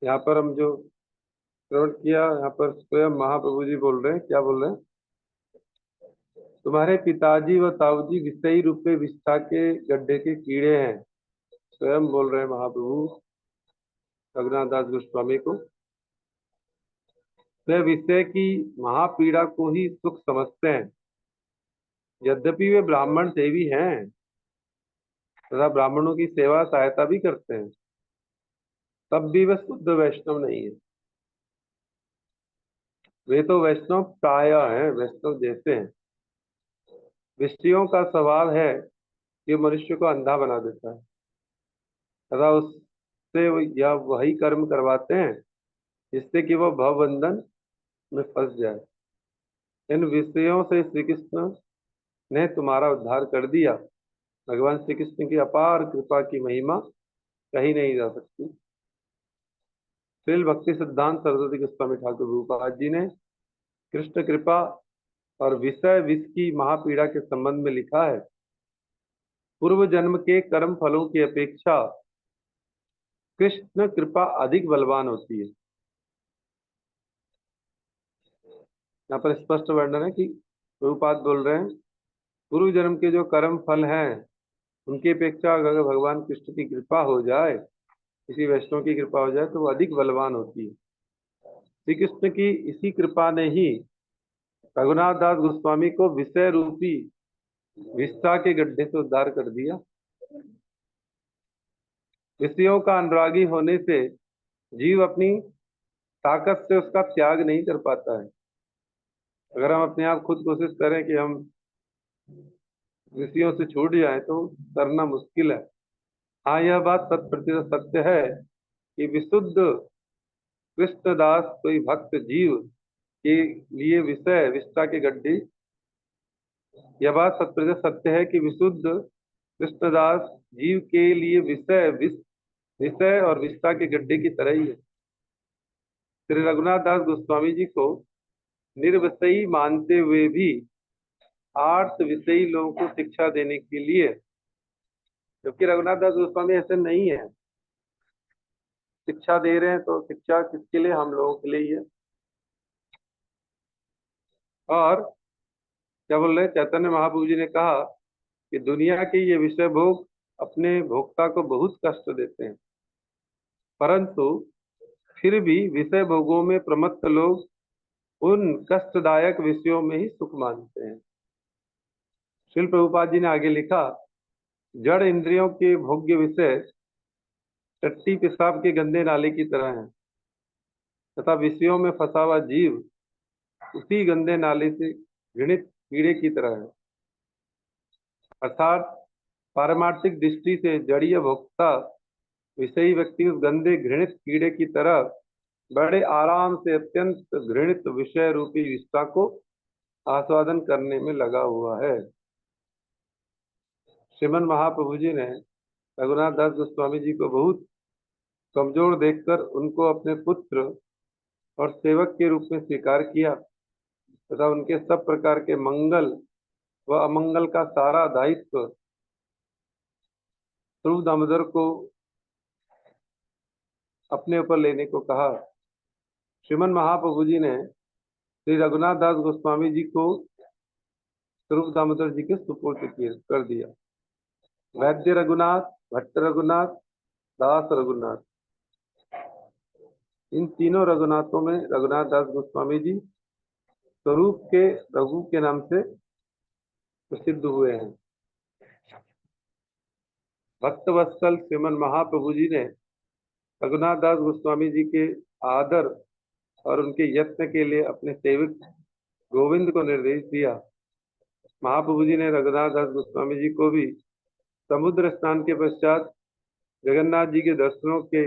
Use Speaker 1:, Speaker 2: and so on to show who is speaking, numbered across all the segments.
Speaker 1: यहाँ पर हम जो श्रवण किया, यहाँ पर स्वयं महाप्रभु जी बोल रहे हैं, क्या बोल रहे हैं? तुम्हारे पिताजी व ताऊजी विषयी रूप में विष्ठा के गड्ढे के कीड़े हैं। स्वयं बोल रहे हैं महाप्रभु रघुनाथ दास गोस्वामी को। वे विषय की महापीड़ा को ही सुख समझते हैं। यद्यपि वे ब्राह्मण सेवी हैं तथा ब्राह्मणों की सेवा सहायता भी करते हैं, तब भी वे शुद्ध वैष्णव नहीं है। वे तो वैष्णव प्राय हैं, वैष्णव जैसे हैं। विषयों का स्वभाव है कि मनुष्य को अंधा बना देता है तथा उससे यह वही कर्म करवाते हैं जिससे कि वह भवबंधन में फंस जाए। इन विषयों से श्री कृष्ण ने तुम्हारा उद्धार कर दिया। भगवान श्री कृष्ण की अपार कृपा की महिमा कही नहीं जा सकती। श्रील भक्ति सिद्धांत सरस्वती गोस्वामी ठाकुर प्रभुपाद जी ने कृष्ण कृपा और विषय विष की महापीड़ा के संबंध में लिखा है। पूर्व जन्म के कर्म फलों की अपेक्षा कृष्ण कृपा अधिक बलवान होती है। यहाँ पर स्पष्ट वर्णन है कि प्रभुपाद बोल रहे हैं पूर्व जन्म के जो कर्म फल हैं उनकी अपेक्षा अगर भगवान कृष्ण की कृपा हो जाए, किसी वैष्णव की कृपा हो जाए तो वो अधिक बलवान होती है। श्री कृष्ण की इसी कृपा ने ही रघुनाथ दास गोस्वामी को विषय रूपी विष्ठा के गड्ढे से उद्धार कर दिया। विषयों का अनुरागी होने से जीव अपनी ताकत से उसका त्याग नहीं कर पाता है। अगर हम अपने आप खुद कोशिश करें कि हम विषयों से छूट जाएं तो करना मुश्किल है। हाँ, यह बात 100% सत्य है कि विशुद्ध कृष्णदास कोई भक्त जीव के लिए विषय विष्ठा के गड्ढे, यह बात 100% सत्य है कि विशुद्ध कृष्णदास जीव के लिए विषय और विष्ठा के गड्ढे की तरह ही है। श्री रघुनाथ दास गोस्वामी जी को निर्विषयी मानते हुए भी आर्त विषयी लोगों को शिक्षा देने के लिए, जबकि रघुनाथ दास गोस्वामी ऐसे नहीं है। शिक्षा दे रहे हैं तो शिक्षा किसके लिए? हम लोगों के लिए ही है। और क्या बोल रहे हैं? चैतन्य महाप्रभु जी ने कहा कि दुनिया के ये विषय भोग अपने भोक्ता को बहुत कष्ट देते हैं, परंतु फिर भी विषय भोगों में प्रमत्त लोग उन कष्टदायक विषयों में ही सुख मानते हैं। श्रील प्रभुपाद जी ने आगे लिखा, जड़ इंद्रियों के भोग्य विषय टट्टी पेशाब के गंदे नाले की तरह हैं तथा विषयों में फंसा हुआ जीव उसी गंदे नाले से घृणित कीड़े की तरह है। अर्थात पारमार्थिक दृष्टि से जड़ीय भोक्ता विषयी व्यक्ति उस गंदे घृणित कीड़े की तरह बड़े आराम से अत्यंत घृणित विषय रूपी विष्ठा को आस्वादन करने में लगा हुआ है। श्रीमन महाप्रभु जी ने रघुनाथ दास गोस्वामी जी को बहुत कमजोर देखकर उनको अपने पुत्र और सेवक के रूप में स्वीकार किया तथा उनके सब प्रकार के मंगल व अमंगल का सारा दायित्व ध्रुव दामोदर को अपने ऊपर लेने को कहा। श्रीमन महाप्रभु जी ने श्री रघुनाथ दास गोस्वामी जी को ध्रुव दामोदर जी के सुपुर्द कर दिया। वैद्य रघुनाथ, भट्ट रघुनाथ, दास रघुनाथ, इन तीनों रघुनाथों में रघुनाथ दास गोस्वामी जी स्वरूप के रघु के नाम से प्रसिद्ध हुए हैं। भक्त वत्सल श्रीमन महाप्रभु जी ने रघुनाथ दास गोस्वामी जी के आदर और उनके यत्न के लिए अपने सेवक गोविंद को निर्देश दिया। महाप्रभु जी ने रघुनाथ दास गोस्वामी जी को भी समुद्र स्नान के पश्चात जगन्नाथ जी के दर्शनों के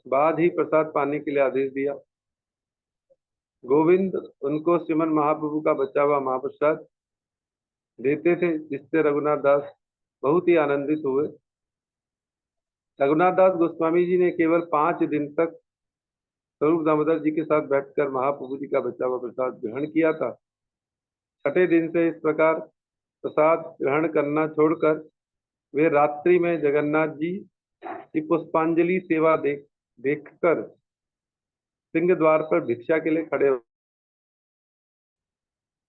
Speaker 1: बाद ही प्रसाद पाने के लिए आदेश दिया। गोविंद उनको श्रीमन महाप्रभु का बचा हुआ महाप्रसाद देते थे, जिससे रघुनाथ दास बहुत ही आनंदित हुए। रघुनाथ दास गोस्वामी जी ने केवल 5 दिन तक स्वरूप दामोदर जी के साथ बैठकर महाप्रभु जी का बचा हुआ प्रसाद ग्रहण किया था। छठे दिन से इस प्रकार प्रसाद ग्रहण करना छोड़कर वे रात्रि में जगन्नाथ जी की पुष्पांजलि सेवा देखकर सिंह द्वार पर भिक्षा के लिए खड़े हो।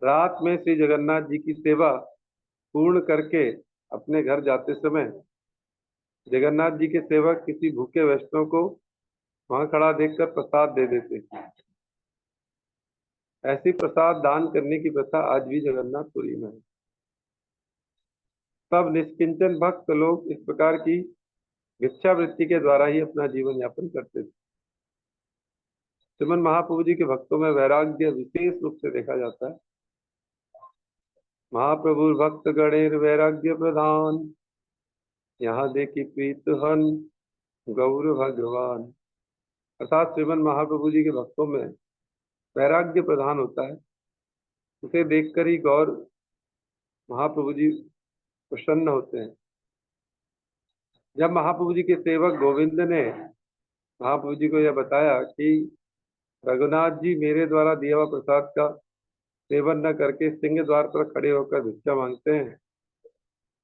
Speaker 1: रात में श्री जगन्नाथ जी की सेवा पूर्ण करके अपने घर जाते समय जगन्नाथ जी के सेवक किसी भूखे वैष्णव को वहां खड़ा देखकर प्रसाद दे देते। ऐसी प्रसाद दान करने की प्रथा आज भी जगन्नाथपुरी में है। तब निष्किंचन भक्त लोग इस प्रकार की भिक्षावृत्ति के द्वारा ही अपना जीवन यापन करते थे। श्रीमन महाप्रभु जी के भक्तों में वैराग्य विशेष रूप से देखा जाता है। महाप्रभु भक्त गणेर वैराग्य प्रधान, यहाँ देखी प्रीत हन गौर भगवान। अर्थात श्रीमन महाप्रभु जी के भक्तों में वैराग्य प्रधान होता है। उसे देखकर ही गौर महाप्रभु जी प्रसन्न होते हैं। जब महाप्रभु जी के सेवक गोविंद ने महाप्रभु जी को यह बताया कि रघुनाथ जी मेरे द्वारा दिया हुआ प्रसाद का सेवन न करके सिंह द्वार पर खड़े होकर भिक्षा मांगते हैं,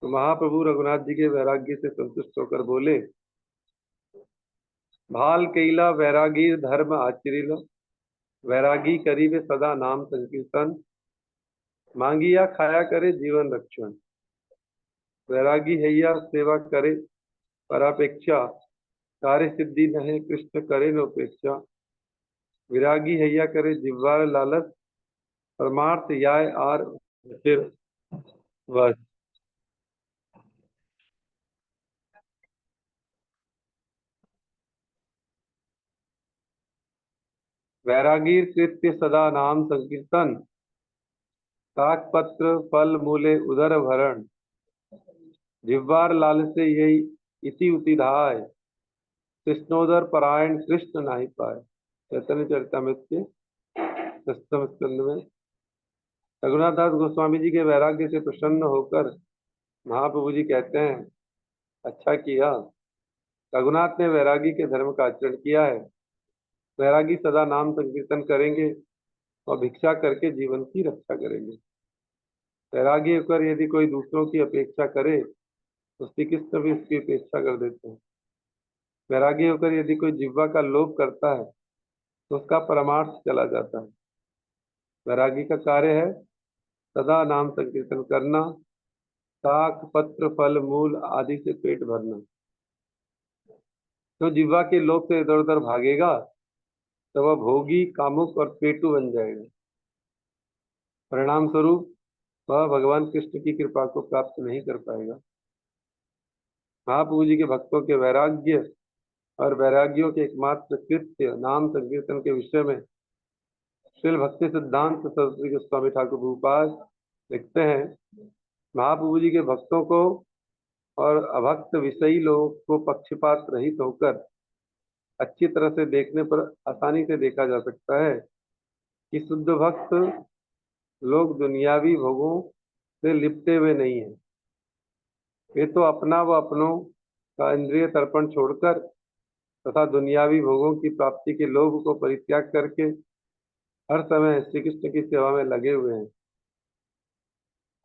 Speaker 1: तो महाप्रभु रघुनाथ जी के वैराग्य से संतुष्ट होकर बोले, भाल कैला वैरागी धर्म आचरिल, वैरागी करीबे सदा नाम संकीर्तन, मांगिया खाया करे जीवन रक्षण। वैरागी हैया सेवा करे परापेक्षा, कार्य सिद्धि नहे कृष्ण करे न उपेक्षा। विरागी हैया करे जिह्वार लालच, परमार्थ याय आर फिर बस। वैरागीर कृत्य सदा नाम संकीर्तन, ताक पत्र फल मूले उदर भरण। जिह्वार लाल से यही इति उति धाय, कृष्णोदर परायण कृष्ण नाही पाए। चैतन्य चरितमृत के 10वें स्कंद में रघुनाथ दास गोस्वामी जी के वैराग्य से प्रसन्न होकर महाप्रभु जी कहते हैं, अच्छा किया रघुनाथ ने वैरागी के धर्म का आचरण किया है। वैरागी सदा नाम संकीर्तन करेंगे और भिक्षा करके जीवन की रक्षा करेंगे। वैरागी होकर यदि कोई दूसरों की अपेक्षा करे तो श्री कृष्ण भी उसकी अपेक्षा कर देते हैं। वैरागी होकर यदि कोई जिह्वा का लोभ करता है तो उसका परमार्थ चला जाता है। वैरागी का कार्य है सदा नाम संकीर्तन करना, शाक पत्र फल मूल आदि से पेट भरना। तो जिह्वा के लोभ से इधर उधर भागेगा तो वह भोगी कामुक और पेटू बन जाएगा। परिणाम स्वरूप वह भगवान कृष्ण की कृपा को प्राप्त नहीं कर पाएगा। महाप्रभु जी के भक्तों के वैराग्य और वैरागियों के एकमात्र कृत्य नाम संकीर्तन के विषय में श्रील भक्ति सिद्धांत सरस्वती गोस्वामी ठाकुर प्रभुपाद लिखते हैं, महाप्रभु जी के भक्तों को और अभक्त विषयी लोगों को पक्षपात रहित होकर अच्छी तरह से देखने पर आसानी से देखा जा सकता है कि शुद्ध भक्त लोग दुनियावी भोगों से लिपटे हुए नहीं है। वे तो अपना व अपनों का इंद्रिय तर्पण छोड़कर तथा दुनियावी भोगों की प्राप्ति के लोभ को परित्याग करके हर समय श्री कृष्ण की सेवा में लगे हुए हैं।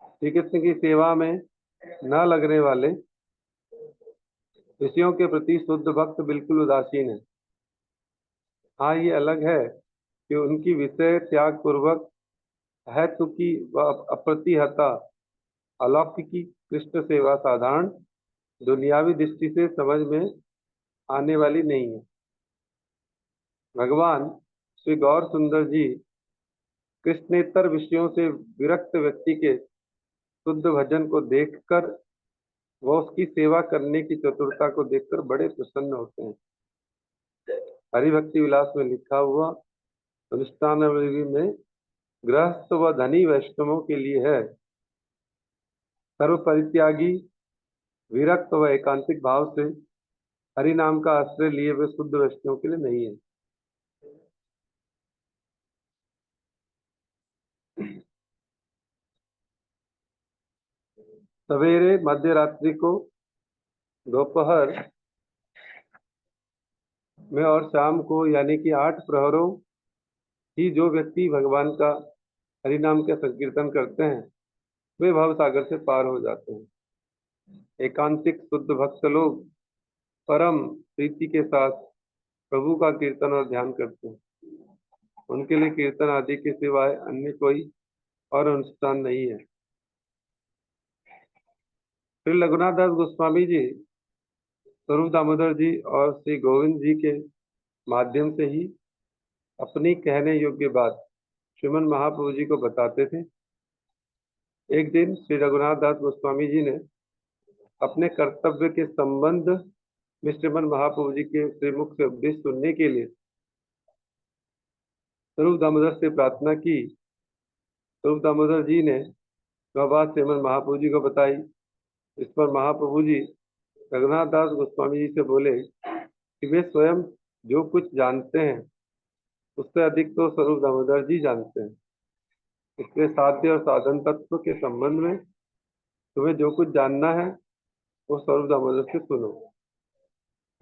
Speaker 1: श्री कृष्ण की सेवा में न लगने वाले विषयों के प्रति शुद्ध भक्त बिल्कुल उदासीन है। हाँ, ये अलग है कि उनकी विषय त्याग पूर्वक हेतु की व अप्रतिहता अलौकिकी कृष्ण सेवा साधारण दुनियावी दृष्टि से समझ में आने वाली नहीं है। भगवान श्री गौर सुंदर जी कृष्णेतर विषयों से विरक्त व्यक्ति के शुद्ध भजन को देखकर व उसकी सेवा करने की चतुरता को देखकर बड़े प्रसन्न होते हैं। हरिभक्ति विलास में लिखा हुआ अनुष्ठानावली में गृहस्थ व धनी वैष्णवों के लिए है, सर्व परित्यागी विरक्त व एकांतिक भाव से हरि नाम का आश्रय लिए हुए शुद्ध वैष्णव के लिए नहीं है। सवेरे मध्य रात्रि को, दोपहर में और शाम को यानी कि 8 प्रहरों ही जो व्यक्ति भगवान का हरि नाम का संकीर्तन करते हैं वे भव सागर से पार हो जाते हैं। एकांतिक शुद्ध भक्त लोग परम प्रीति के साथ प्रभु का कीर्तन और ध्यान करते हैं। उनके लिए कीर्तन आदि के सिवाय अन्य कोई और अनुष्ठान नहीं है। श्री रघुनाथ दास गोस्वामी जी स्वरूप दामोदर जी और श्री गोविंद जी के माध्यम से ही अपनी कहने योग्य बात श्रीमन महाप्रभु जी को बताते थे। एक दिन श्री रघुनाथ दास गोस्वामी जी ने अपने कर्तव्य के संबंध में श्रीमन महाप्रभु जी के श्रीमुख से उपदेश सुनने के लिए स्वरूप दामोदर से प्रार्थना की। स्वरूप दामोदर जी ने वह बात श्रीमन महाप्रभु जी को बताई। इस पर महाप्रभु जी रघुनाथ दास गोस्वामी जी से बोले कि वे स्वयं जो कुछ जानते हैं उससे अधिक तो स्वरूप दामोदर जी जानते हैं। इसलिए साध्य और साधन तत्व के संबंध में तुम्हें जो कुछ जानना है वो स्वरूप दामोदर से सुनो।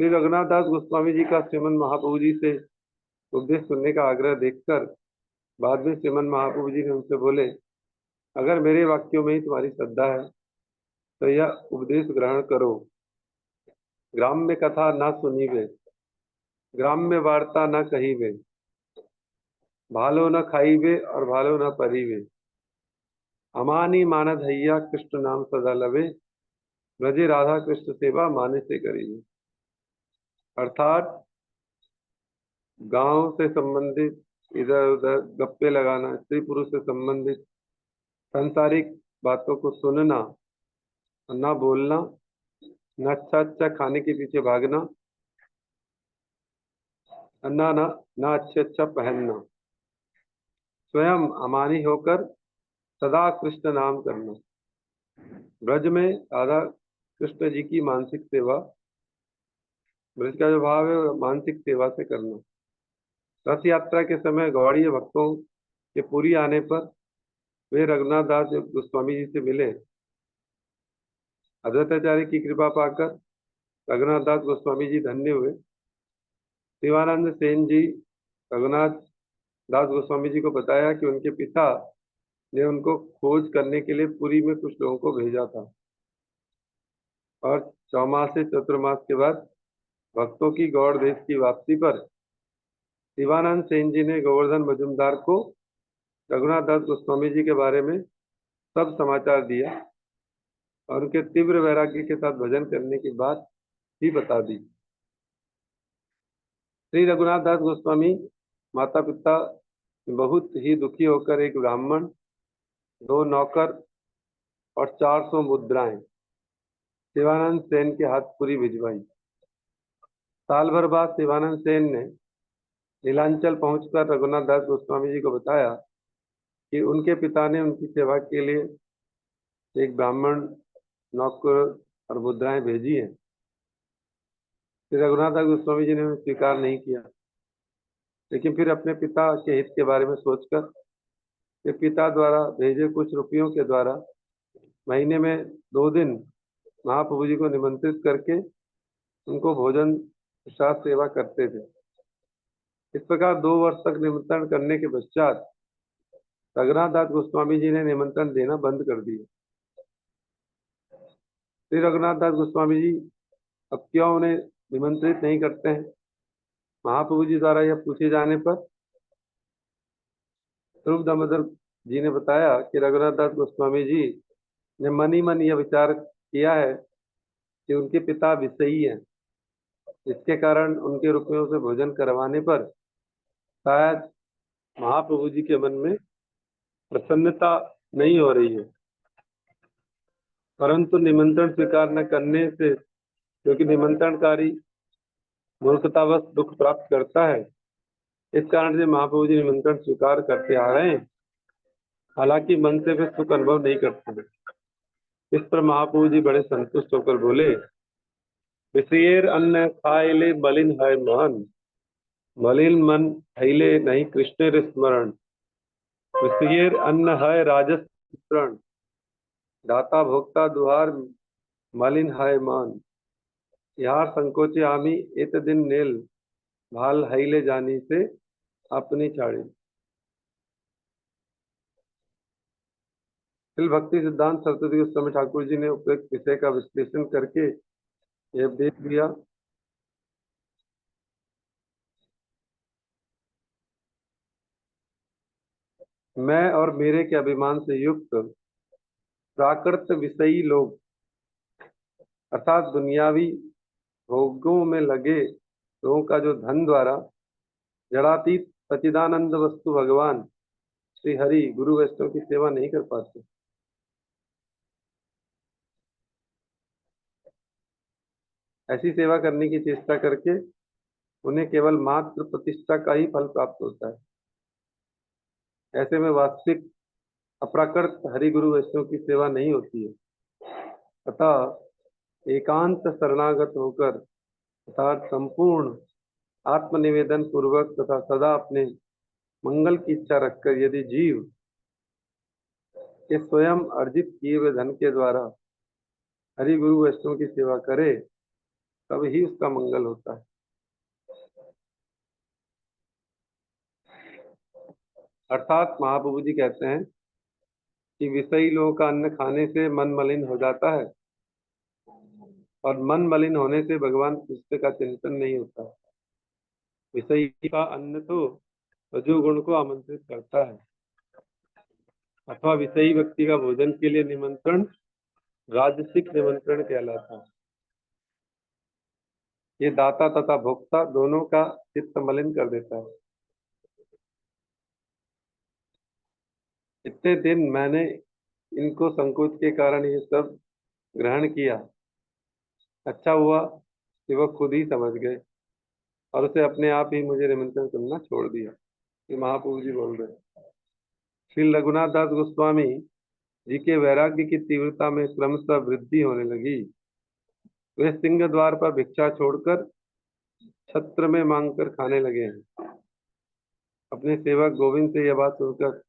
Speaker 1: श्री रघुनाथ दास गोस्वामी जी का श्रीमन महाप्रभु जी से उपदेश सुनने का आग्रह देखकर बाद में श्रीमन महाप्रभु जी ने उनसे बोले, अगर मेरे वाक्यों में ही तुम्हारी श्रद्धा है तो यह उपदेश ग्रहण करो। ग्राम में कथा न सुनीबे, ग्राम में वार्ता न कहीबे, भालो न खाईबे और भालो न परीबे, अमानी मानद हैया कृष्ण नाम सदा लवे, ब्रजे राधा कृष्ण सेवा माने से करीबे। अर्थात गांव से संबंधित इधर उधर गप्पे लगाना, स्त्री पुरुष से संबंधित सांसारिक बातों को सुनना और न बोलना, न अच्छा अच्छा खाने के पीछे भागना, न अच्छे अच्छा पहनना, स्वयं अमानी होकर सदा कृष्ण नाम करना, ब्रज में राधा कृष्ण जी की मानसिक सेवा, ब्रज का जो भाव है वो मानसिक सेवा से करना। रथ यात्रा के समय गौड़ीय भक्तों के पुरी आने पर वे रघुनाथ दास गोस्वामी जी से मिले। अद्वैताचार्य की कृपा पाकर रघुनाथ दास गोस्वामी जी धन्य हुए। शिवानंद सेन जी रघुनाथ दास गोस्वामी जी को बताया कि उनके पिता ने उनको खोज करने के लिए पुरी में कुछ लोगों को भेजा था और चौमास से चतुर्मास के बाद भक्तों की गौड़ देश की वापसी पर शिवानंद सेन जी ने गोवर्धन मजुमदार को रघुनाथ दास गोस्वामी जी के बारे में सब समाचार दिया और उनके तीव्र वैराग्य के साथ भजन करने की बात भी बता दी। श्री रघुनाथ दास गोस्वामी माता पिता बहुत ही दुखी होकर एक ब्राह्मण, 2 नौकर और 400 मुद्राएं शिवानंद सेन के हाथ पूरी भिजवाई। साल भर बाद शिवानंद सेन ने नीलांचल पहुंचकर रघुनाथ दास गोस्वामी जी को बताया कि उनके पिता ने उनकी सेवा के लिए एक ब्राह्मण, नौकर और मुद्राएं भेजी हैं। श्री रघुनाथ दास गोस्वामी जी ने उन्हें स्वीकार नहीं किया, लेकिन फिर अपने पिता के हित के बारे में सोचकर वे पिता द्वारा भेजे कुछ रुपयों के द्वारा महीने में 2 दिन महाप्रभु जी को निमंत्रित करके उनको भोजन प्रसाद सेवा करते थे। इस प्रकार 2 वर्ष तक निमंत्रण करने के पश्चात रघुनाथ दास गोस्वामी जी ने निमंत्रण देना बंद कर दिया। श्री रघुनाथ दास गोस्वामी जी अब क्यों उन्हें निमंत्रित नहीं करते हैं? महाप्रभु जी द्वारा यह पूछे जाने पर स्वरूप दामोदर जी ने बताया कि रघुनाथ दास गोस्वामी जी ने मन ही मन यह विचार किया है कि उनके पिता विषयी हैं, इसके कारण उनके रुपयों से भोजन करवाने पर शायद महाप्रभु जी के मन में प्रसन्नता नहीं हो रही है, परंतु निमंत्रण स्वीकार न करने से क्योंकि निमंत्रणकारी मूर्खतावश दुख प्राप्त करता है, इस कारण से महाप्रभु जी निमंत्रण स्वीकार करते आ रहे हैं, हालांकि मन से वे सुख अनुभव नहीं करते। इस पर महाप्रभु जी बड़े संतुष्ट होकर बोले, विषयेर अन्न खायले मलिन है मन, मलिन मन थैले नहीं कृष्ण स्मरण, विषयेर अन्न है राजस तृण, दाता भोक्ता दुहार मलिन है मन, यार संकोचे आमी इत दिन नेल, भाल हैले जानी से अपनी छाड़ी। शिल भक्ति सिद्धांत सरस्वती गोस्वामी ठाकुर जी ने उपयुक्त विषय का विश्लेषण करके यह उपदेश दिया मैं और मेरे के अभिमान से युक्त प्राकृत विषयी लोग अर्थात दुनियावी भोगों में लगे लोगों का जो धन द्वारा जड़ातीत सच्चिदानंद वस्तु भगवान श्री हरि गुरु वैष्णव की सेवा नहीं कर पाते। ऐसी सेवा करने की चेष्टा करके उन्हें केवल मात्र प्रतिष्ठा का ही फल प्राप्त होता है। ऐसे में वास्तविक अप्राकृत हरि गुरु वैष्णव की सेवा नहीं होती है। अतः एकांत शरणागत होकर अर्थात संपूर्ण आत्मनिवेदन पूर्वक तथा सदा अपने मंगल की इच्छा रखकर यदि जीव के स्वयं अर्जित किए हुए धन के द्वारा हरि गुरु वैष्णव की सेवा करे तब ही उसका मंगल होता है। अर्थात महाप्रभु जी कहते हैं कि विषयी लोगों का अन्न खाने से मन मलिन हो जाता है और मन मलिन होने से भगवान कृष्ण का चिंतन नहीं होता। विषयी का अन्न तो रजोगुण को आमंत्रित करता है अथवा विषयी व्यक्ति का भोजन के लिए निमंत्रण राजसिक निमंत्रण कहलाता है। ये दाता तथा भोक्ता दोनों का चित्त मलिन कर देता है। इतने दिन मैंने इनको संकोच के कारण ये सब ग्रहण किया। अच्छा हुआ कि वह खुद ही समझ गए और उसे अपने आप ही मुझे निमंत्रण करना छोड़ दिया। ये महाप्रभु जी बोल रहे हैं। श्री रघुनाथ दास गोस्वामी जी के वैराग्य की तीव्रता में क्रमशः वृद्धि होने लगी। वे सिंह द्वार पर भिक्षा छोड़कर छत्र में मांगकर खाने लगे हैं। अपने सेवक गोविंद से यह बात सुनकर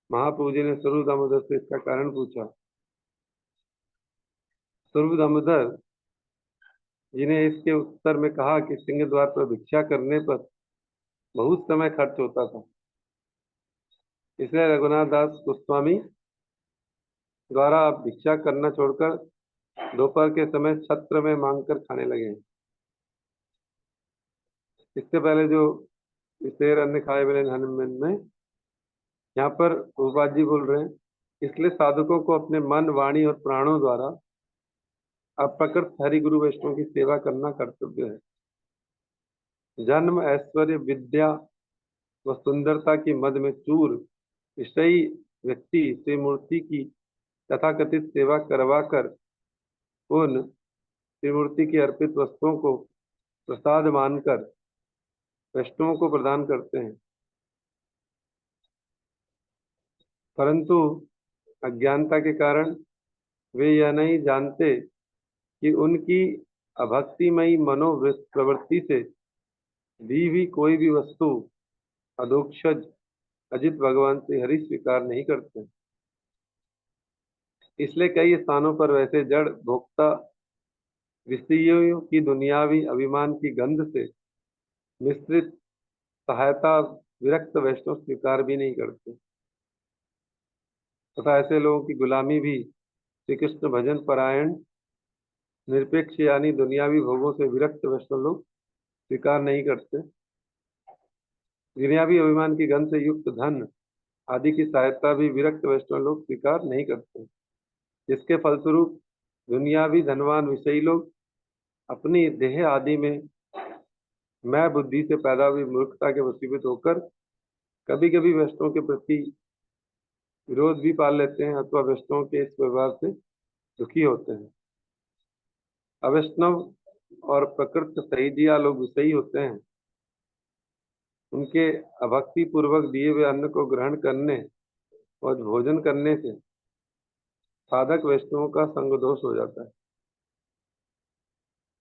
Speaker 1: महाप्रभु जी ने स्वरूप दामोदर से इसका कारण पूछा। स्वरूप दामोदर जी ने इसके उत्तर में कहा कि सिंह द्वार पर भिक्षा करने पर बहुत समय खर्च होता था, इसलिए रघुनाथ दास गोस्वामी द्वारा आप भिक्षा करना छोड़कर दोपहर के समय छत्र में मांगकर खाने लगे। इससे पहले जो शेर अन्न खाए बिना धन में, यहाँ पर प्रभुपाद जी बोल रहे हैं, इसलिए साधकों को अपने मन वाणी और प्राणों द्वारा अप्रकृत हरि गुरु वैष्णव की सेवा करना कर्तव्य है। जन्म ऐश्वर्य विद्या व सुंदरता की मद में चूर विषयी व्यक्ति श्री मूर्ति की तथाकथित सेवा करवाकर उन श्री मूर्ति की अर्पित वस्तुओं को प्रसाद मानकर वैष्णवों को प्रदान करते हैं, परंतु अज्ञानता के कारण वे यह नहीं जानते कि उनकी अभक्तिमयी प्रवृत्ति से दी हुई कोई भी वस्तु अधोक्षज अजित भगवान से हरि स्वीकार नहीं करते। इसलिए कई स्थानों पर वैसे जड़ भोक्ता विषयों की दुनियावी अभिमान की गंध से मिश्रित सहायता विरक्त वैष्णव स्वीकार भी नहीं करते तथा ऐसे लोगों की गुलामी भी श्री कृष्ण भजन परायण निरपेक्ष यानी दुनियावी भोगों से विरक्त वैष्णव लोग स्वीकार नहीं करते। दुनियावी अभिमान की गंध से युक्त धन आदि की सहायता भी विरक्त वैष्णव लोग स्वीकार नहीं करते, जिसके फलस्वरूप दुनियावी धनवान विषयी लोग अपनी देह आदि में मैं बुद्धि से पैदा हुई मूर्खता के वशीभूत होकर कभी कभी वैष्णव के प्रति विरोध भी पाल लेते हैं अथवा वैष्णव के इस व्यवहार से दुखी होते हैं। अवैष्णव और प्रकृत सहिजिया लोग विषयी होते हैं। उनके अभक्ति पूर्वक दिए हुए अन्न को ग्रहण करने और भोजन करने से साधक वैष्णवों का संग दोष हो जाता है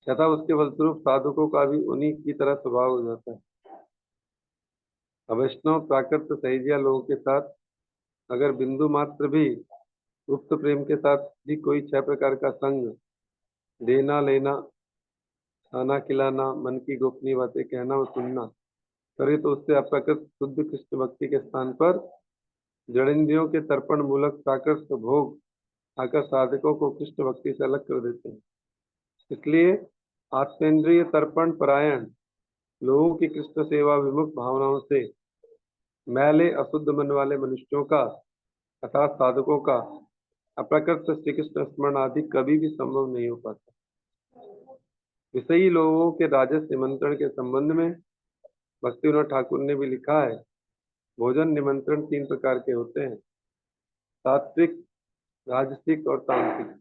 Speaker 1: तथा उसके फलस्वरूप साधकों का भी उन्हीं की तरह स्वभाव हो जाता है। अवैष्णव प्राकृत सहिजिया लोगों के साथ अगर बिंदु मात्र भी गुप्त प्रेम के साथ भी कोई 6 प्रकार का संग, देना लेना, खाना खिलाना, मन की गोपनीय बातें कहना और सुनना करे तो उससे अप्रकृत शुद्ध कृष्ण भक्ति के स्थान पर जड़ेंद्रियों के तर्पण मूलक प्राकृत भोग आकर साधकों को कृष्ण भक्ति से अलग कर देते हैं। इसलिए आत्मेंद्रिय तर्पण परायण लोगों की कृष्ण सेवा विमुख भावनाओं से मैले अशुद्ध मन वाले मनुष्यों का अर्थात साधकों का अप्रकृत श्री कृष्ण स्मरण आदि कभी भी संभव नहीं हो पाता। विषयी लोगों के राजस निमंत्रण के संबंध में भक्ति विनोद ठाकुर ने भी लिखा है, भोजन निमंत्रण 3 प्रकार के होते हैं, सात्विक, राजसिक और तामसिक।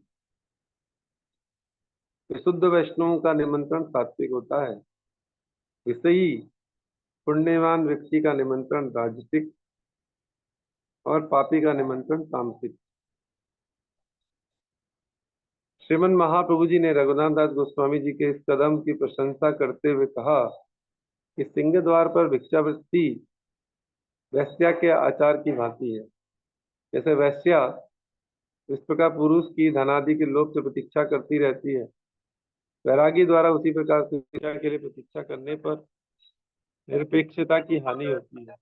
Speaker 1: विशुद्ध वैष्णवों का निमंत्रण सात्विक होता है, विषयी पुण्यवान व्यक्ति का निमंत्रण राजसिक और पापी का निमंत्रण तामसिक। श्रीमन महाप्रभु जी ने रघुनाथ दास गोस्वामी जी के इस कदम की प्रशंसा करते हुए कहा कि सिंह द्वार पर भिक्षावृत्ति वैश्या के आचार की भांति है। जैसे वैश्या इस प्रकार पुरुष की धनादि के लोभ से प्रतीक्षा करती रहती है, वैरागी द्वारा उसी प्रकार से भिक्षा के लिए प्रतीक्षा करने पर निरपेक्षता की हानि होती है।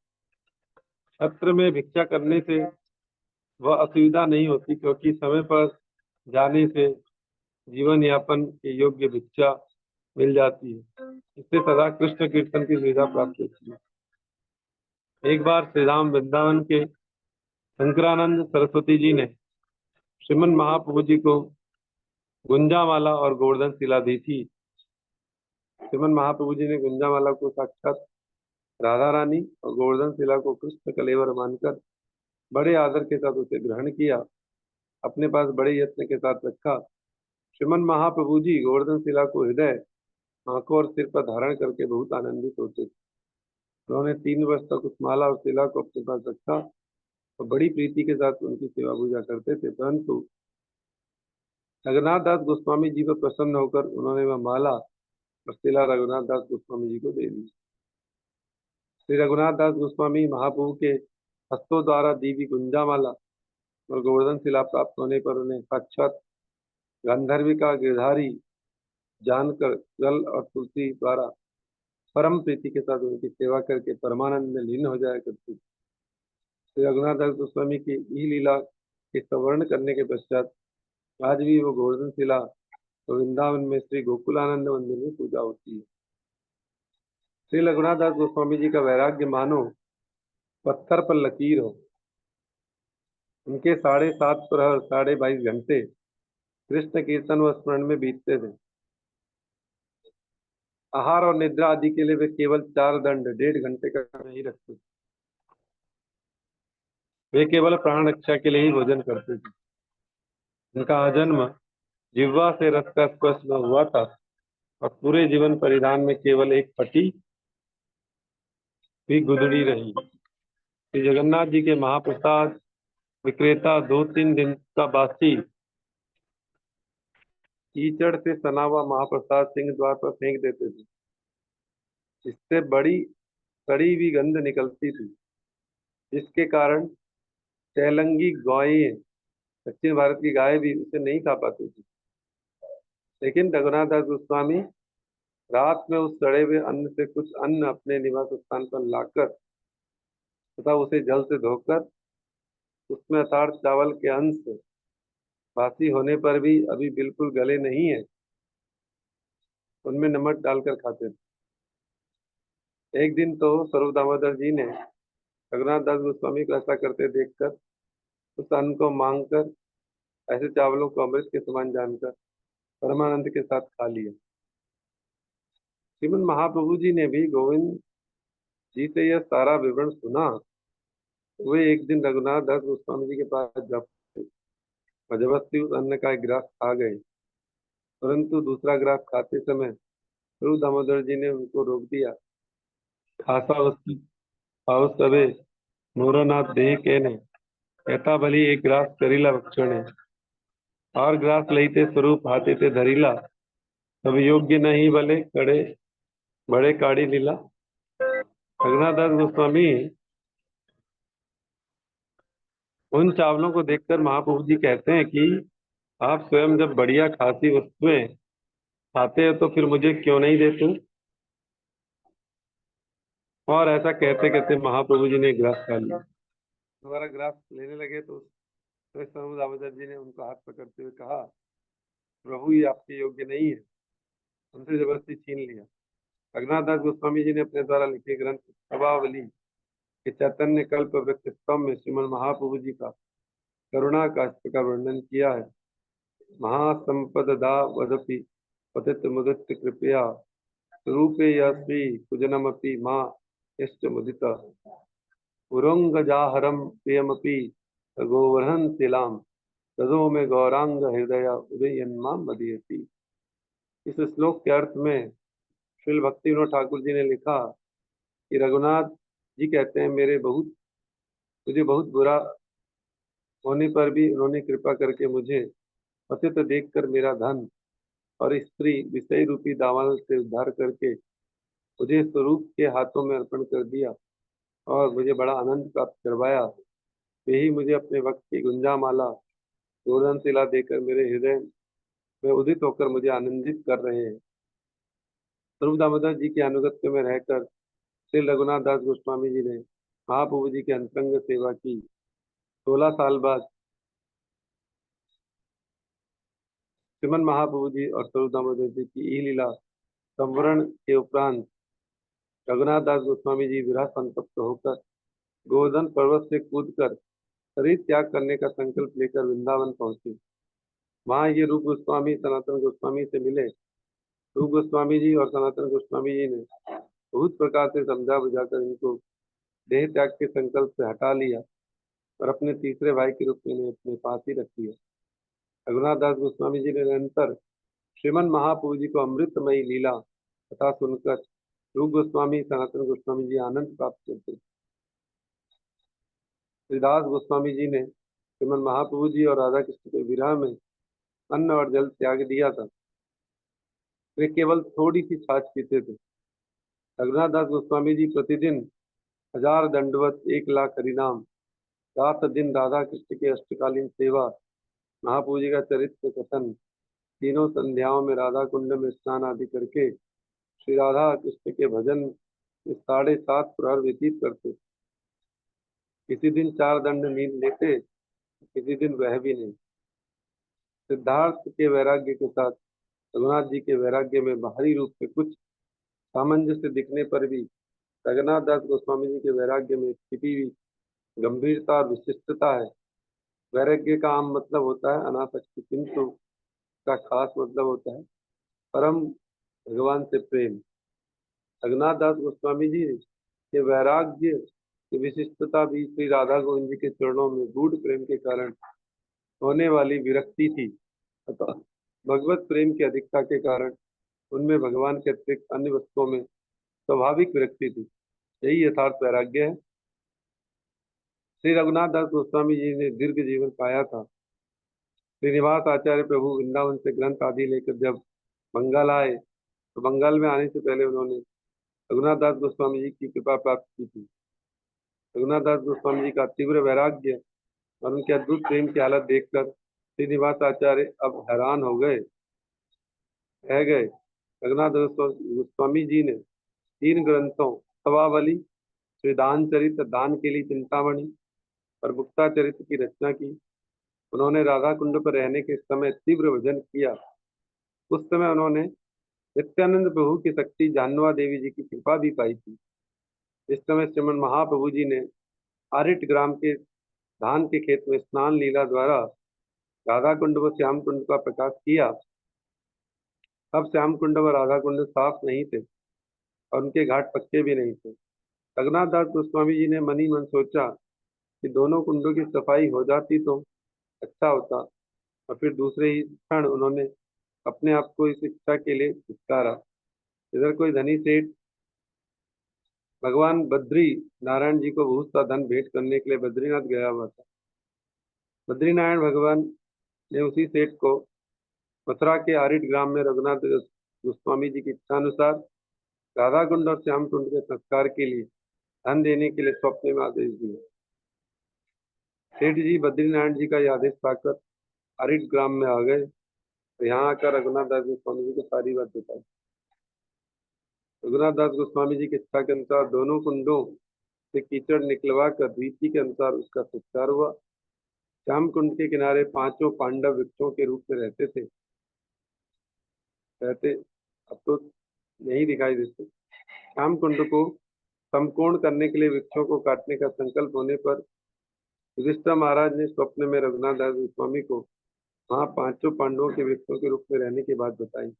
Speaker 1: छत्र में भिक्षा करने से वह असुविधा नहीं होती, क्योंकि समय पर जाने से जीवन यापन के योग्य भिक्षा मिल जाती है। इससे सदा कृष्ण कीर्तन की सुविधा प्राप्त होती है। एक बार श्री राम वृंदावन के शंकरानंद सरस्वती जी ने श्रीमन महाप्रभु जी को गुंजामाला और गोवर्धन शिला दी थी। श्रीमन महाप्रभु जी ने गुंजामाला को साक्षात राधा रानी और गोवर्धन शिला को कृष्ण कलेवर मानकर बड़े आदर के साथ उसे ग्रहण किया, अपने पास बड़े यत्न के साथ रखा। श्रीमन महाप्रभु जी गोवर्धन शिला को हृदय, आंखों और सिर पर धारण करके बहुत आनंदित होते थे। उन्होंने 3 वर्ष तक उस माला और शिला को अपने पास रखा और बड़ी प्रीति के साथ उनकी सेवा पूजा करते थे। परंतु रघुनाथ दास गोस्वामी जी पर प्रसन्न होकर उन्होंने वह माला और शिला रघुनाथ दास गोस्वामी जी को दे दी। श्री रघुनाथ दास गोस्वामी महाप्रभु के हस्तों द्वारा दी हुई गुंजामाला और गोवर्धन शिला प्राप्त होने पर उन्हें साक्षात गांधर्विका गिरधारी जानकर जल और तुलसी द्वारा परम प्रीति के साथ उनकी सेवा करके परमानंद में लीन हो जाया करती। श्री रघुनाथ दास गोस्वामी की ई लीला के संवर्ण करने के पश्चात आज भी वो गोवर्धन शिला तो वृंदावन में श्री गोकुलानंद मंदिर में पूजा होती है। श्री रघुनाथ दास गोस्वामी जी का वैराग्य मानो पत्थर पर लकीर हो। उनके 7.5 प्रहर 22.5 घंटे कृष्ण कीर्तन व स्मरण में बीतते थे। आहार और निद्रा आदि के लिए वे केवल 4 दंड 1.5 घंटे का नहीं रखते। वे केवल प्राण रक्षा के लिए ही भोजन करते थे। उनका आजन्म जिह्वा से रस का स्पर्श न हुआ था और पूरे जीवन परिधान में केवल एक फटी भी गुदड़ी रही। श्री जगन्नाथ जी के महाप्रसाद विक्रेता 2-3 दिन का बासी कीचड़ से सना हुआ महाप्रसाद सिंह द्वार पर फेंक देते थे। इससे बड़ी सड़ी हुई गंध निकलती थी, जिसके कारण तेलंगी गायें, दक्षिण भारत की गायें भी उसे नहीं खा पाती थी। लेकिन रघुनाथ दास गोस्वामी रात में उस सड़े हुए अन्न से कुछ अन्न अपने निवास स्थान पर लाकर तथा उसे जल से धोकर उसमें अर्थात चावल के अंश बासी होने पर भी अभी बिल्कुल गले नहीं है, उनमें नमक डालकर खाते थे। एक दिन तो स्वरूप दामोदर जी ने रघुनाथ दास गोस्वामी को ऐसा करते देखकर उस अन्न को मांगकर ऐसे चावलों को अमृत के समान जानकर परमानंद के साथ खा लिया। श्रीमन महाप्रभु जी ने भी गोविंद जी से यह सारा विवरण सुना। वे एक दिन रघुनाथ दास गोस्वामी जी के पास जा पहुंचे और जबरदस्ती उस अन्न का एक गिलास खा गए, परंतु दूसरा गिलास खाते समय स्वरूप दामोदर जी ने उनको रोक दिया। खासा वस्तु पाउस तबे मोरो नाथ देह केने कहता भली एक ग्रास करीला बक्षणे और ग्रास लईते स्वरूप हाथे ते धरीला तब योग्य नहीं भले कड़े बड़े काड़ी लीला। रघुनाथ दास गोस्वामी उन चावलों को देखकर महाप्रभु जी कहते हैं कि आप स्वयं जब बढ़िया खासी वस्तुएं खाते हो तो फिर मुझे क्यों नहीं देते। और ऐसा कहते कहते महाप्रभु जी ने ग्रास खा लिया। दोबारा ग्रास लेने लगे तो स्वरूप दामोदर जी ने उनको हाथ पकड़ते हुए कहा, प्रभु ये आपके योग्य नहीं है, उनसे जबरदस्ती छीन लिया। रघुनाथ दास गोस्वामी जी ने अपने द्वारा लिखे ग्रंथ सभावली कि चैतन्य कल्प वृत्त स्तंभ में श्रीमन महाप्रभु जी का करुणा का इस प्रकार वर्णन किया है। महासंपदा वदपि पतित मुदित कृपया स्वरूपे यश्री कुजनमपि माँ इष्ट मुदित उरंगजाहरम प्रियमपि गोवर्धन शिलाम तदो में गौरांग हृदय उदयन्मा मदीयती। इस श्लोक के अर्थ में श्रील भक्ति विनोद ठाकुर जी ने लिखा कि रघुनाथ जी कहते हैं मुझे बहुत बुरा होने पर भी उन्होंने कृपा करके मुझे पतित देखकर मेरा धन और स्त्री विषय रूपी दावानल से उद्धार करके मुझे स्वरूप के हाथों में अर्पण कर दिया और मुझे बड़ा आनंद प्राप्त करवाया। यही मुझे अपने वक्त की गुंजा माला गोवर्धन शिला देकर मेरे हृदय में उदित होकर मुझे आनंदित कर रहे हैं। स्वरूप दामोदर जी के अनुगत्य में रहकर श्री रघुनाथ दास गोस्वामी जी ने महाप्रभु जी के अंतरंग सेवा की। 16 साल बाद श्रीमन महाप्रभु जी और स्वरूप दामोदर जी की ई लीला संवरण के उपरांत रघुनाथ दास गोस्वामी जी विरह संतप्त होकर गोवर्धन पर्वत से कूदकर शरीर त्याग करने का संकल्प लेकर वृंदावन पहुंचे। वहां ये रूप गोस्वामी सनातन गोस्वामी से मिले। रूप गोस्वामी जी और सनातन गोस्वामी जी ने बहुत प्रकार से समझा बुझाकर इनको देह त्याग के संकल्प से हटा लिया और अपने तीसरे भाई के रूप में इन्हें अपने पास ही रख लिया। रघुनाथ दास गोस्वामी जी ने निरंतर श्रीमन महाप्रभु जी को अमृतमयी लीला कथा सुनकर रूप गोस्वामी सनातन गोस्वामी जी आनंद प्राप्त करते। श्रीदास गोस्वामी जी ने श्रीमन महाप्रभु जी और राधा कृष्ण के विरह में अन्न और जल त्याग दिया था। वे केवल थोड़ी सी छाछ पीते थे। रघुनाथ दास गोस्वामी जी प्रतिदिन 1000 दंडवत 1 लाख हरिनाम 7 दिन राधा कृष्ण के अष्टकालीन सेवा महाप्रभु जी का चरित्र कथन तीनों संध्याओं में राधा कुंड में स्नान आदि करके श्री राधा कृष्ण के भजन में 7.5 प्रहर व्यतीत करते। किसी दिन 4 दंड नींद लेते, किसी दिन वह भी नहीं। सिद्धार्थ के वैराग्य के साथ रघुनाथ जी के वैराग्य में बाहरी रूप से कुछ सामंजस्य दिखने पर भी रघुनाथ दास गोस्वामी जी के वैराग्य में छिपी हुई गंभीरता और विशिष्टता है। वैराग्य का आम मतलब होता है अनासक्ति, किंतु का खास मतलब होता है परम भगवान से प्रेम। रघुनाथ दास गोस्वामी जी के वैराग्य की विशिष्टता भी श्री राधा गोविंद जी के चरणों में गूढ़ प्रेम के कारण होने वाली विरक्ति थी। अतः भगवत प्रेम की अधिकता के कारण उनमें भगवान के अतिरिक्त अन्य वस्तुओं में स्वाभाविक विरक्ति थी। यही यथार्थ वैराग्य है। श्री रघुनाथ दास गोस्वामी जी ने दीर्घ जीवन पाया था। श्रीनिवास आचार्य प्रभु वृंदावन से ग्रंथ आदि लेकर जब बंगाल आए तो बंगाल में आने से पहले उन्होंने रघुनाथ दास गोस्वामी जी की कृपा प्राप्त की थी। रघुनाथ दास गोस्वामी जी का तीव्र वैराग्य और उनके अद्भुत प्रेम की हालत देखकर श्रीनिवास आचार्य अब हैरान हो गए रह गए। रघुनाथ दास गोस्वामी जी ने 3 ग्रंथों सवावली, श्रीदान चरित, दान के लिए चिंतामणि और मुक्ता चरित्र की रचना की। उन्होंने राधा कुंड पर रहने के समय तीव्र भजन किया। उस समय उन्होंने नित्यानंद प्रभु की शक्ति जानवा देवी जी की कृपा भी पाई थी। इस समय श्रीमन महाप्रभु जी ने आरिट ग्राम के धान के खेत में स्नान लीला द्वारा राधा कुंड व श्याम कुंड का प्रकाश किया। अब श्याम कुंड व राधा कुंड साफ नहीं थे और उनके घाट पक्के भी नहीं थे। रघुनाथ दास गोस्वामी जी ने मनी मन सोचा कि दोनों कुंडों की सफाई हो जाती तो अच्छा होता, और फिर दूसरे ही क्षण उन्होंने अपने आप को इस इच्छा के लिए पुकारा। इधर कोई धनी सेठ भगवान बद्री नारायण जी को बहुत सा धन भेंट करने के लिए बद्रीनाथ गया हुआ था। बद्रीनारायण भगवान ने उसी सेठ को मथुरा के आरिट ग्राम में रघुनाथ गोस्वामी जी की इच्छानुसार राधा कुंड और श्याम कुंड के संस्कार के लिए धन देने के लिए स्वप्न में आदेश दिया। सेठ जी बद्रीनारायण जी का यह आदेश पाकर आरिट ग्राम में आ गए तो यहाँ आकर रघुनाथ दास गोस्वामी जी को सारी बात बताई। रघुनाथ दास गोस्वामी जी की इच्छा के अनुसार दोनों कुंडों से कीचड़ निकलवा कर रीति के अनुसार उसका संस्कार हुआ। श्याम कुंड के किनारे 5 पांडव वृक्षों के रूप में रहते अब तो नहीं दिखाई देते। श्याम कुंड को समकोण करने के लिए वृक्षों को काटने का संकल्प होने पर युधिष्ठिर महाराज ने स्वप्न में रघुनाथ दास गोस्वामी को वहां पांचों पांडवों के वृक्षों के रूप में रहने की बात बताई।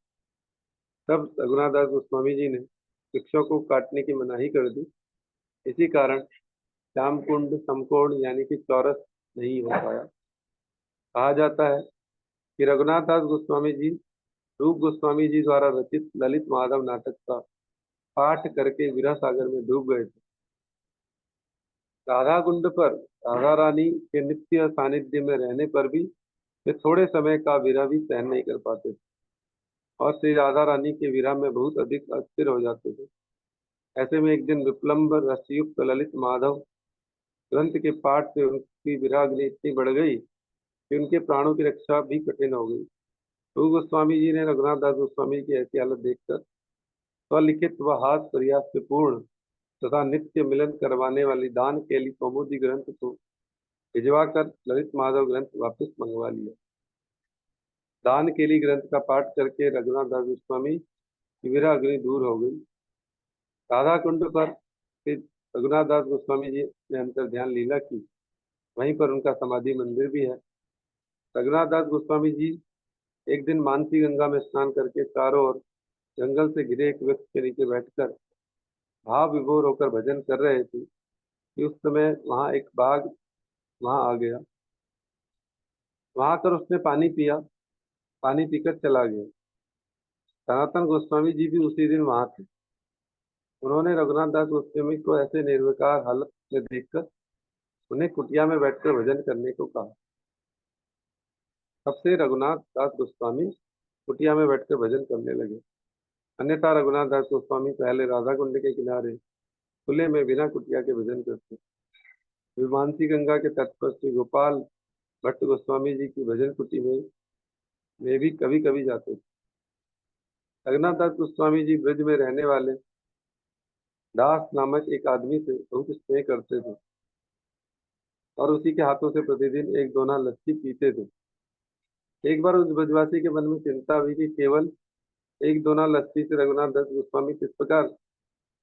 Speaker 1: तब रघुनाथ दास गोस्वामी जी ने वृक्षों को काटने की मनाही कर दी। इसी कारण श्याम कुंड समकोण यानी कि चौरस नहीं हो पाया। कहा जाता है कि रघुनाथ दास गोस्वामी जी रूप गोस्वामी जी द्वारा रचित ललित माधव नाटक का पाठ करके विरह सागर में डूब गए थे। राधा कुंड पर राधा रानी के नित्य सानिध्य में रहने पर भी वे थोड़े समय का विरह भी सहन नहीं कर पाते थे और श्री राधा रानी के विरह में बहुत अधिक अस्थिर हो जाते थे। ऐसे में एक दिन विप्लम्ब रसयुक्त ललित माधव ग्रंथ के पाठ से उनकी विराग्नि इतनी बढ़ गई कि उनके प्राणों की रक्षा भी कठिन हो गई। रूप गोस्वामी जी ने रघुनाथ दास गोस्वामी की ऐसी हालत देखकर स्वलिखित व हास प्रयास से पूर्ण तथा नित्य मिलन करवाने वाली दान केली कौमुदी ग्रंथ को भिजवाकर ललित माधव ग्रंथ वापस मंगवा लिया। दान केली ग्रंथ का पाठ करके रघुनाथ दास गोस्वामी की विरह अग्नि दूर हो गई। राधा कुंड पर फिर रघुनाथ दास गोस्वामी जी ने अंतर ध्यान लीला की। वहीं पर उनका समाधि मंदिर भी है। रघुनाथ दास गोस्वामी जी एक दिन मानसी गंगा में स्नान करके चारों ओर जंगल से घिरे एक वृक्ष के नीचे बैठकर भाव विभोर होकर भजन कर रहे थे कि उस समय वहां एक बाघ वहां आ गया। वहां आकर उसने पानी पिया, पानी पीकर चला गया। सनातन गोस्वामी जी भी उसी दिन वहां थे। उन्होंने रघुनाथ दास गोस्वामी को ऐसे निर्विकार हालत में देखकर उन्हें कुटिया में बैठकर भजन करने को कहा। तब से रघुनाथ दास गोस्वामी कुटिया में बैठकर भजन करने लगे। अन्यथा रघुनाथ दास गोस्वामी पहले राधा कुंड के किनारे खुले में बिना कुटिया के भजन करते। वे मानसी गंगा के तट पर श्री गोपाल भट्ट गोस्वामी जी की भजन कुटी में वे भी कभी कभी जाते थे। रघुनाथ दास गोस्वामी जी ब्रज में रहने वाले दास नामक एक आदमी से बहुत स्नेह करते थे और उसी के हाथों से प्रतिदिन एक दोना लस्सी पीते थे। एक बार उस ब्रजवासी के मन में चिंता हुई कि केवल एक दोना लस्सी से रघुनाथ दास गोस्वामी किस प्रकार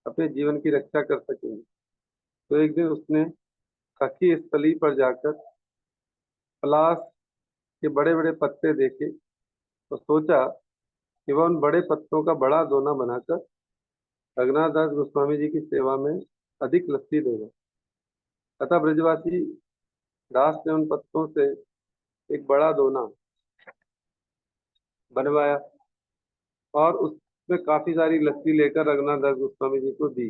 Speaker 1: अपने जीवन की रक्षा कर सकेंगे। तो एक दिन उसने सखी स्थली पर जाकर पलाश के बड़े बड़े पत्ते देखे तो सोचा कि वह उन बड़े पत्तों का बड़ा दोना बनाकर रघुनाथ दास गोस्वामी जी की सेवा में अधिक लस्सी देगा। अतः ब्रजवासी दास ने उन पत्तों से एक बड़ा दोना बनवाया और उसमें काफी सारी लस्सी लेकर रघुनाथ दास गोस्वामी जी को दी।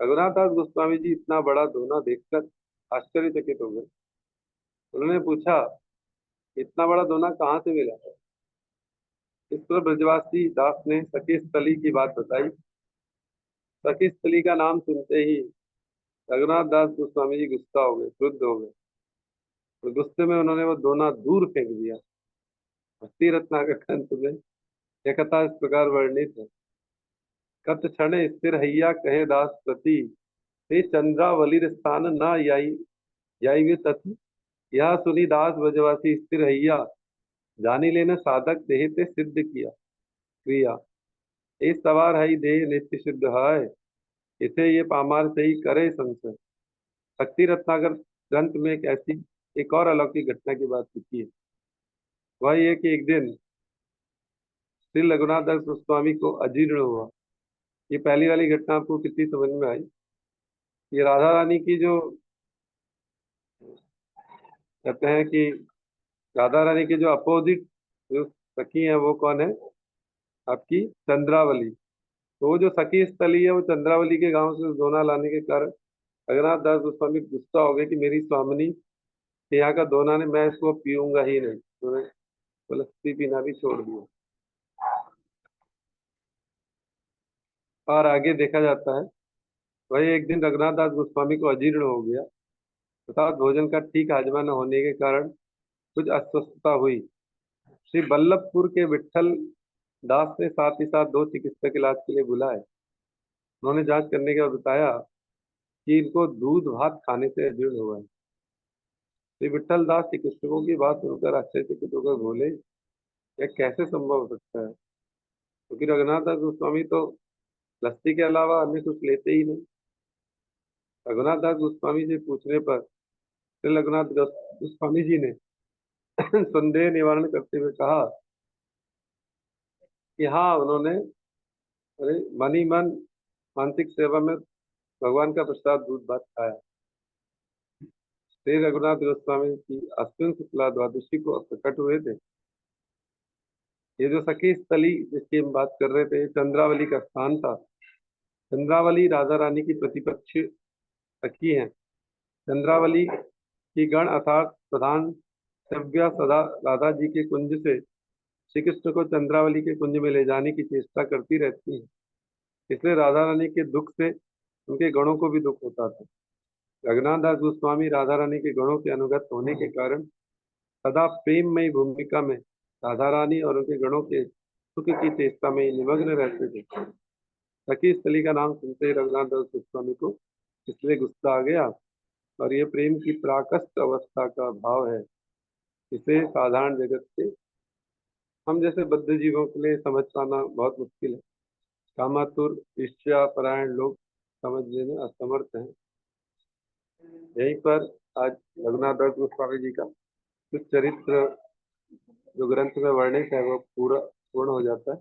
Speaker 1: रघुनाथ दास गोस्वामी जी इतना बड़ा दोना देखकर आश्चर्यचकित हो गए। उन्होंने पूछा, इतना बड़ा दोना कहाँ से मिला? इस पर ब्रजवासी दास ने सखी स्थली की बात बताई। सखी स्थली का नाम सुनते ही रघुनाथ दास गोस्वामी जी गुस्सा हो गए, क्रुद्ध हो गए। तो गुस्से में उन्होंने वो दोना दूर फेंक दिया। भक्ति रत्नाकर ग्रंथ में यह कथा इस प्रकार वर्णित है। कत क्षण स्थिर हैया कहे दास प्रति ते चंद्रावली स्थान न याई याई वे तत्। यह सुनी दास ब्रजवासी स्थिर हैया जानी लेना साधक देह ते सिद्ध किया क्रिया। ए सवार है देह नित्य सिद्ध है इसे ये पामार से ही करे संशय। भक्ति रत्नाकर ग्रंथ में एक और अलौकिक घटना की बात लिखी है। वह ये कि एक दिन श्री रघुनाथ दास गोस्वामी को अजीर्ण हुआ। ये पहली वाली घटना आपको कितनी समझ में आई? ये राधा रानी की जो कहते हैं कि राधा रानी के जो अपोजिट जो सखी है वो कौन है? आपकी चंद्रावली। तो वो जो सखी स्थली है वो चंद्रावली के गांव से दोना लाने के कारण रघुनाथ दास गोस्वामी गुस्सा हो गए कि मेरी स्वामिनी के यहाँ का दोना ने मैं इसको पीऊंगा ही नहीं। तो वो लस्सी पीना भी छोड़ दिया। और आगे देखा जाता है वही एक दिन रघुनाथ दास गोस्वामी को अजीर्ण हो गया तथा भोजन का ठीक हाजमा न होने के कारण कुछ अस्वस्थता हुई। श्री बल्लभपुर के विट्ठल दास ने साथ ही साथ दो चिकित्सक इलाज के लिए बुलाए। उन्होंने जांच करने के बाद बताया कि इनको दूध भात खाने से अजीर्ण हुआ है। श्री विट्ठल दास चिकित्सकों की बात सुनकर आश्चर्यचकित होकर बोले, यह कैसे संभव हो सकता है? क्योंकि रघुनाथ दास गोस्वामी तो लस्सी के अलावा अन्य कुछ लेते ही नहीं। रघुनाथ दास गोस्वामी से पूछने पर श्री रघुनाथ गोस्वामी जी ने संदेह निवारण करते हुए कहा कि हाँ, उन्होंने अरे मन ही मन मानसिक सेवा में भगवान का प्रसाद दूध भात खाया। श्री रघुनाथ गोस्वामी की अश्विन शुक्ला द्वादशी को प्रकट हुए थे। ये जो सखी स्थली जिसकी हम बात कर रहे थे, ये चंद्रावली का स्थान था। चंद्रावली राधा रानी की प्रतिपक्ष सखी हैं। चंद्रावली की गण अर्थात प्रधान सेव्या सदा राधा जी के कुंज से श्री कृष्ण को चंद्रावली के कुंज में ले जाने की चेष्टा करती रहती है। इसलिए राधा रानी के दुख से उनके गणों को भी दुख होता था। रघुनाथ दास गोस्वामी राधा रानी के गणों के अनुगत होने के कारण सदा प्रेममयी भूमिका में राधा रानी और उनके गणों के सुख की चेष्टा में निमग्न रहते थे। सखी स्थली का नाम सुनते ही रघुनाथ दास गोस्वामी को इसलिए गुस्सा आ गया, और ये प्रेम की प्राकृत अवस्था का भाव है। इसे साधारण जगत के हम जैसे बद्ध जीवों के लिए समझ पाना बहुत मुश्किल है। कामातुर ईर्ष्या परायण लोग समझने में असमर्थ हैं। यहीं पर आज रघुनाथ दास गोस्वामी जी का कुछ चरित्र जो ग्रंथ में वर्णित है वो पूर्ण हो जाता है।